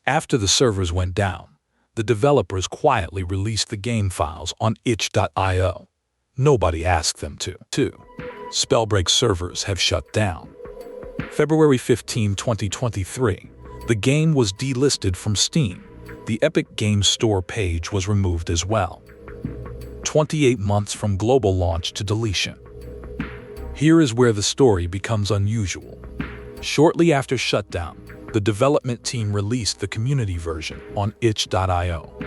After the servers went down, the developers quietly released the game files on itch.io. Nobody asked them to. 2. Spellbreak servers have shut down. February 15, 2023, the game was delisted from Steam. The Epic Games Store page was removed as well. 28 months from global launch to deletion. Here is where the story becomes unusual. Shortly after shutdown, the development team released the community version on itch.io.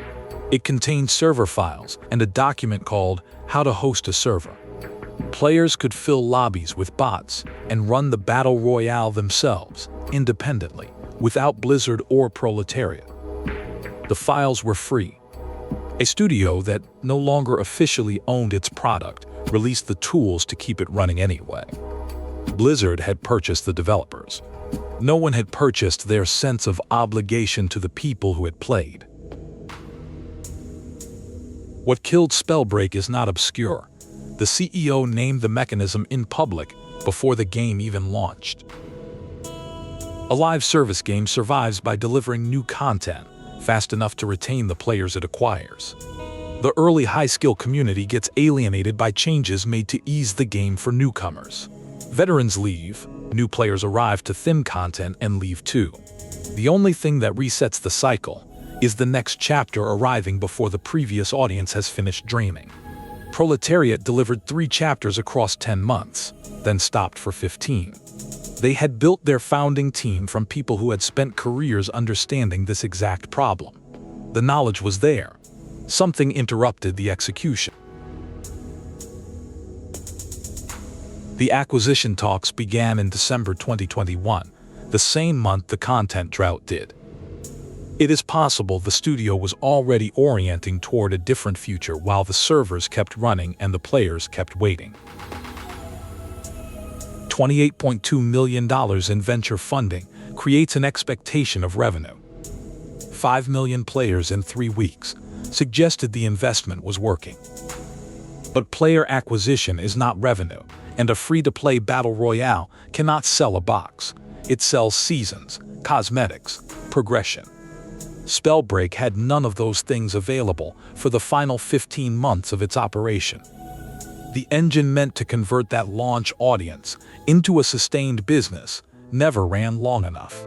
It contained server files and a document called How to Host a Server. Players could fill lobbies with bots and run the battle royale themselves, independently, without Blizzard or Proletariat. The files were free. A studio that no longer officially owned its product released the tools to keep it running anyway. Blizzard had purchased the developers. No one had purchased their sense of obligation to the people who had played. What killed Spellbreak is not obscure. The CEO named the mechanism in public before the game even launched. A live service game survives by delivering new content fast enough to retain the players it acquires. The early high-skill community gets alienated by changes made to ease the game for newcomers. Veterans leave, new players arrive to thin content and leave too. The only thing that resets the cycle is the next chapter arriving before the previous audience has finished dreaming. Proletariat delivered 3 chapters across 10 months, then stopped for 15. They had built their founding team from people who had spent careers understanding this exact problem. The knowledge was there. Something interrupted the execution. The acquisition talks began in December 2021, the same month the content drought did. It is possible the studio was already orienting toward a different future while the servers kept running and the players kept waiting. $28.2 million in venture funding creates an expectation of revenue. 5 million players in 3 weeks suggested the investment was working. But player acquisition is not revenue, and a free-to-play battle royale cannot sell a box. It sells seasons, cosmetics, progression. Spellbreak had none of those things available for the final 15 months of its operation. The engine meant to convert that launch audience into a sustained business never ran long enough.